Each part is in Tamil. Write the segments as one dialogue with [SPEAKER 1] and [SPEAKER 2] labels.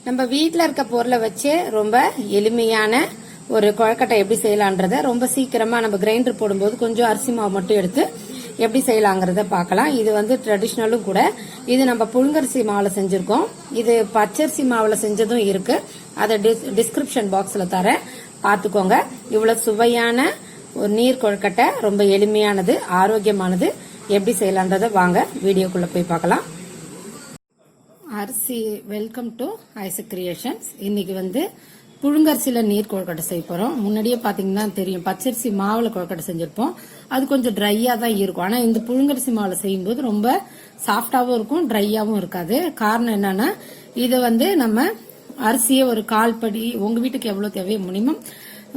[SPEAKER 1] நம்ம வீட்டில் இருக்க பொருளை வச்சு ரொம்ப எளிமையான ஒரு கொழுக்கட்டை எப்படி செய்யலான்றத ரொம்ப சீக்கிரமா நம்ம கிரைண்டர் போடும்போது கொஞ்சம் அரிசி மாவு மட்டும் எடுத்து எப்படி செய்யலாங்கிறத பார்க்கலாம். இது வந்து ட்ரெடிஷ்னலும் கூட. இது நம்ம புழுங்கரிசி மாவுல செஞ்சிருக்கோம். இது பச்சரிசி மாவுல செஞ்சதும் இருக்கு. அதை டிஸ்கிரிப்ஷன் பாக்ஸ்ல தரேன், பார்த்துக்கோங்க. இவ்வளவு சுவையான ஒரு நீர் கொழுக்கட்டை, ரொம்ப எளிமையானது, ஆரோக்கியமானது. எப்படி செய்யலான்றத வாங்க வீடியோக்குள்ள போய் பார்க்கலாம். அரிசி வெல்கம் டு ஐஸ் கிரியேஷன்ஸ். இன்னைக்கு வந்து புழுங்கரிசியில நீர் கொழுக்கட்டை செய்ய போறோம். முன்னாடியே பாத்தீங்கன்னா தெரியும், பச்சரிசி மாவுல கொழுக்கட்டை செஞ்சிருப்போம். அது கொஞ்சம் ட்ரையா தான் இருக்கும். ஆனா இந்த புழுங்கரிசி மாவுல செய்யும்போது ரொம்ப சாஃப்டாவும் இருக்கும், ட்ரையாவும் இருக்காது. காரணம் என்னன்னா, இது வந்து நம்ம அரிசியை ஒரு 1/4 படி, உங்க வீட்டுக்கு எவ்வளவு தேவையோ மினிமம்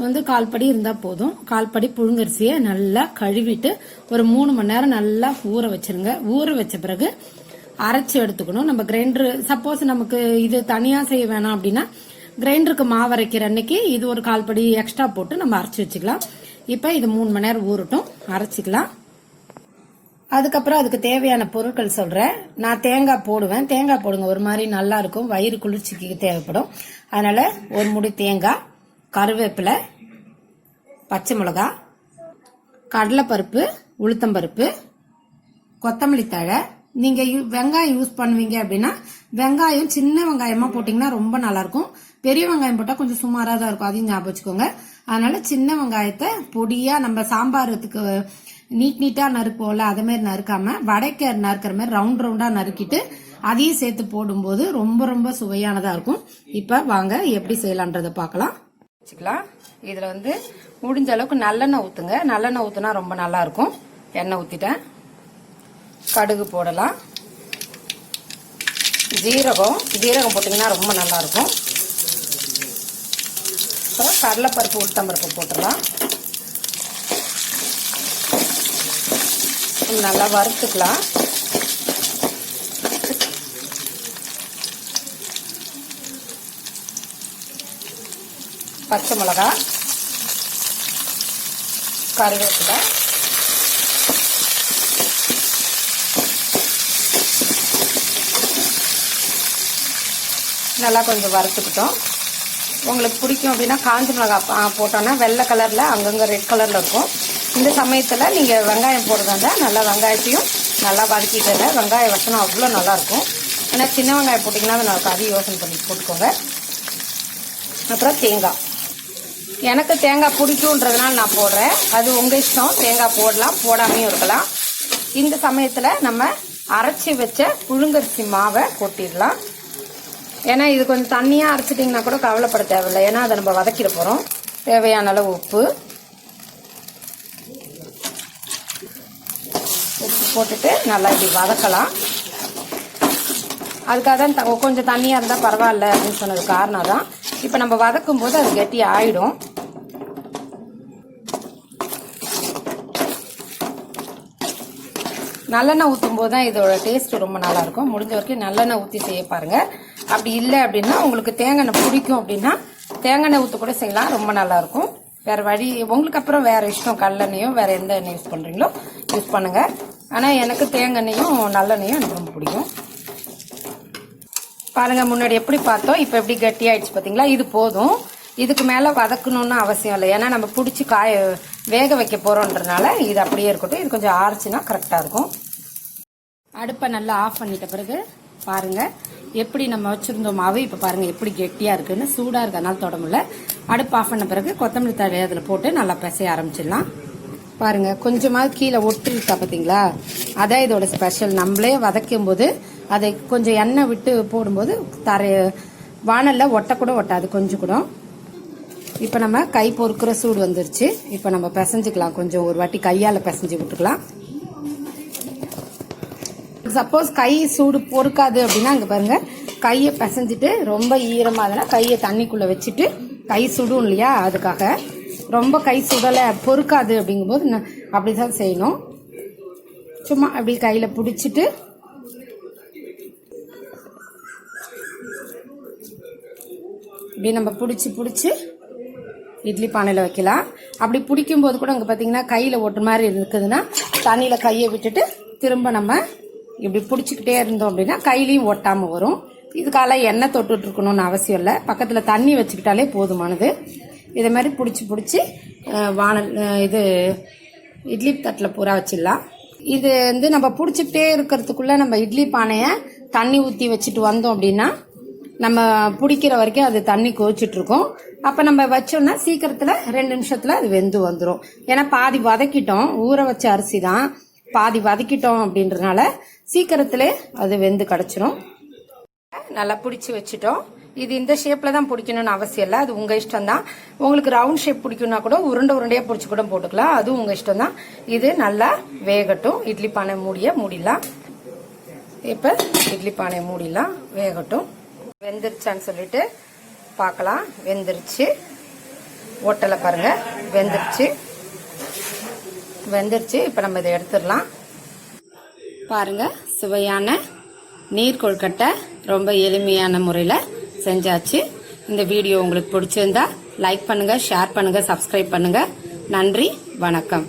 [SPEAKER 1] வந்து 1/4 படி இருந்தா போதும். 1/4 படி புழுங்கரிசியை நல்லா கழுவிட்டு ஒரு 3 மணி நேரம் நல்லா ஊற வச்சிருங்க. ஊற வச்ச பிறகு அரைச்சு எடுத்துக்கணும். நம்ம கிரைண்டர் சப்போஸ் நமக்கு இது தனியா செய்ய வேணாம் அப்படின்னா கிரைண்டருக்கு மாவு அரைக்கிற அன்னைக்கு இது ஒரு 1/4 படி எக்ஸ்ட்ரா போட்டு நம்ம அரைச்சு வச்சுக்கலாம். இப்ப இது 3 மணி நேரம் ஊறட்டும், அரைச்சிக்கலாம். அதுக்கப்புறம் அதுக்கு தேவையான பொருட்கள் சொல்றேன். நான் தேங்காய் போடுவேன். தேங்காய் போடுங்க, ஒரு மாதிரி நல்லா இருக்கும், வயிறு குளிர்ச்சிக்கு தேவைப்படும். அதனால ஒரு முடி தேங்காய், கருவேப்பிலை, பச்சை மிளகாய், கடலைப்பருப்பு, உளுத்தம்பருப்பு, கொத்தமல்லி தழை. நீங்க வெங்காயம் யூஸ் பண்ணுவீங்க அப்படின்னா வெங்காயம் சின்ன வெங்காயமா போட்டீங்கன்னா ரொம்ப நல்லா இருக்கும். பெரிய வெங்காயம் போட்டா கொஞ்சம் சுமாரா தான் இருக்கும், அதையும் ஞாபகம் வச்சுக்கோங்க. அதனால சின்ன வெங்காயத்தை பொடியா நம்ம சாம்பாரத்துக்கு நீட்டா நறுப்போம்ல, அதே மாதிரி நறுக்காம வடைக்க நறுக்கிற மாதிரி ரவுண்ட் ரவுண்டா நறுக்கிட்டு அதையும் சேர்த்து போடும்போது ரொம்ப ரொம்ப சுவையானதா இருக்கும். இப்ப வாங்க எப்படி செய்யலான்றத பார்க்கலாம். வச்சுக்கலாம். இதுல வந்து முடிஞ்ச அளவுக்கு நல்லெண்ணெய் ஊத்துங்க. நல்லெண்ணெய் ஊத்துனா ரொம்ப நல்லா இருக்கும். எண்ணெய் ஊத்திட்டேன். கடுகு போடலாம். ஜீரகம் போட்டீங்கன்னா ரொம்ப நல்லா இருக்கும். அப்புறம் கடலைப்பருப்பு, உளுத்தம்பருப்பு போட்டுடலாம். நல்லா வறுத்துக்கலாம். பச்சை மிளகாய், கருவேப்பிலை, நல்லா கொஞ்சம் வறுத்துக்கிட்டோம். உங்களுக்கு பிடிக்கும் அப்படின்னா காஞ்ச மிளகாய் போட்டோன்னா வெள்ளை கலர்ல அங்கங்க ரெட் கலர்ல இருக்கும். இந்த சமயத்துல நீங்க வெங்காயம் போடுறதா நல்லா வெங்காயத்தையும் நல்லா வதக்கிட்டு, வெங்காய வசனம் அவ்வளோ நல்லா இருக்கும். ஏன்னா சின்ன வெங்காயம் போட்டிங்கன்னா நல்லா அதிக யோசனை பண்ணி போட்டுக்கோங்க. அப்புறம் தேங்காய், எனக்கு தேங்காய் பிடிக்கும்ன்றதுனால நான் போடுறேன். அது உங்க இஷ்டம், தேங்காய் போடலாம், போடாமையும் இருக்கலாம். இந்த சமயத்துல நம்ம அரைச்சி வச்ச புழுங்கரிசி மாவை கொட்டிடலாம். ஏன்னா இது கொஞ்சம் தண்ணியா அரைச்சிட்டிங்கன்னா கூட கவலைப்பட தேவையில்லை, ஏன்னா அதை நம்ம வதக்கிட போறோம். தேவையான அளவு உப்பு போட்டுட்டு நல்லா இப்படி வதக்கலாம். அதுக்காக தான் கொஞ்சம் தண்ணியா இருந்தா பரவாயில்ல அப்படின்னு சொன்னது காரணம் தான். இப்ப நம்ம வதக்கும் போது அது கெட்டி ஆயிடும். நல்லெண்ணெய் ஊற்றும் போது தான் இதோட டேஸ்ட் ரொம்ப நல்லா இருக்கும். முடிஞ்ச வரைக்கும் நல்லெண்ணெய் ஊற்றி செய்ய பாருங்க. அப்படி இல்லை அப்படின்னா உங்களுக்கு தேங்காய் எண்ணெய் பிடிக்கும் அப்படின்னா தேங்காய் எண்ணெய் ஊற்ற கூட செய்யலாம், ரொம்ப நல்லா இருக்கும். வேற வழி உங்களுக்கு அப்புறம் வேற இஷ்டம், கல்லெண்ணையும் வேற எந்த எண்ணெய் யூஸ் பண்றீங்களோ யூஸ் பண்ணுங்க. ஆனா எனக்கு தேங்காய் எண்ணெயும் நல்லெண்ணையும் எனக்கு ரொம்ப பிடிக்கும். பாருங்க, முன்னாடி எப்படி பார்த்தோம், இப்ப எப்படி கட்டி ஆயிடுச்சு பாத்தீங்களா? இது போதும். இதுக்கு மேல வதக்கணும்னு அவசியம் இல்லை, ஏன்னா நம்ம பிடிச்சி வேக வைக்க போறோம்ன்றதுனால இது அப்படியே இருக்கட்டும். இது கொஞ்சம் ஆறுச்சுன்னா கரெக்டா இருக்கும். அடுப்பை நல்லா ஆஃப் பண்ணிட்ட பிறகு பாருங்க எப்படி நம்ம வச்சிருந்தோம் மாவு. இப்ப பாருங்க எப்படி கெட்டியா இருக்குன்னு. சூடா இருக்கனால தொட முடியல. அடுப்பு ஆஃப் பண்ண பிறகு கொத்தமல்லி தழை அதுல போட்டு நல்லா பிசைய ஆரம்பிச்சிடலாம். பாருங்க கொஞ்சமாவது கீழே ஒட்டு இருக்கா பாத்தீங்களா? அதான் இதோட ஸ்பெஷல். நம்மளே வதக்கும் போது அதை கொஞ்சம் எண்ணெய் விட்டு போடும்போது வானல்ல ஒட்டக்கூட ஒட்டாது கொஞ்சம் கூட. இப்ப நம்ம கை பொறுக்கிற சூடு வந்துருச்சு. இப்ப நம்ம பிசைஞ்சுக்கலாம். கொஞ்சம் ஒரு வாட்டி கையால பிசைஞ்சு விட்டுக்கலாம். சப்போஸ் கை சூடு பொறுக்காது அப்படின்னா இங்க பாருங்க, கையை பிசைஞ்சிட்டு ரொம்ப ஈரமா அதெல்லாம் கையை தண்ணிக்குள்ள வச்சுட்டு, கை சுடும் இல்லையா, அதுக்காக. ரொம்ப கை சுடலை பொறுக்காது அப்படிங்கும்போது அப்படிதான் செய்யணும். சும்மா அப்படி கையில பிடிச்சிட்டு இப்படி நம்ம பிடிச்சி இட்லி பானையில வைக்கலாம். அப்படி பிடிக்கும் போது கூட இங்க பாத்தீங்கன்னா கையில ஒட்டு மாதிரி இருக்குதுன்னா தண்ணியில கையை விட்டுட்டு திரும்ப நம்ம இப்படி பிடிச்சிக்கிட்டே இருந்தோம் அப்படின்னா கையிலையும் ஒட்டாம வரும். இதுக்கால எண்ணெய் தொட்டுட்டு இருக்கணும்னு அவசியம் இல்லை, பக்கத்தில் தண்ணி வச்சுக்கிட்டாலே போதுமானது. இதை மாதிரி பிடிச்சி வானல் இது இட்லி தட்டில் பூரா வச்சிடலாம். இது வந்து நம்ம பிடிச்சிக்கிட்டே இருக்கிறதுக்குள்ள நம்ம இட்லி பானையை தண்ணி ஊற்றி வச்சுட்டு வந்தோம் அப்படின்னா நம்ம பிடிக்கிற வரைக்கும் அது தண்ணி கொதிச்சுட்டு இருக்கும். அப்போ நம்ம வச்சோம்னா சீக்கிரத்தில் 2 நிமிஷத்தில் அது வெந்து வந்துடும். ஏன்னா பாதி வதக்கிட்டோம், ஊற வச்ச அரிசி தான், பாதி வதக்கிட்டோம் அப்படின்றதுனால சீக்கிரத்திலே அது வெந்து கிடச்சிரும். நல்லா பிடிச்சி வச்சுட்டோம். இது இந்த ஷேப்பில் தான் பிடிக்கணும்னு அவசியம் இல்லை, அது உங்கள் இஷ்டம் தான். உங்களுக்கு ரவுண்ட் ஷேப் பிடிக்கணும்னா கூட உருண்டையாக பிடிச்சி கூட போட்டுக்கலாம், அதுவும் உங்கள் இஷ்டம் தான். இது நல்லா வேகட்டும். இட்லி பானை மூடிடலாம். இப்போ இட்லி பானை மூடிடலாம், வேகட்டும். வெந்துருச்சான்னு சொல்லிட்டு பார்க்கலாம். வெந்துருச்சு, ஓட்டலை பாருங்க, வெந்துருச்சு. இப்போ நம்ம இதை எடுத்துடலாம். பாருங்க, சுவையான நீர் கொழுக்கட்டை ரொம்ப எளிமையான முறையில் செஞ்சாச்சு. இந்த வீடியோ உங்களுக்கு பிடிச்சிருந்தா லைக் பண்ணுங்க, ஷேர் பண்ணுங்க, சப்ஸ்கிரைப் பண்ணுங்க. நன்றி, வணக்கம்.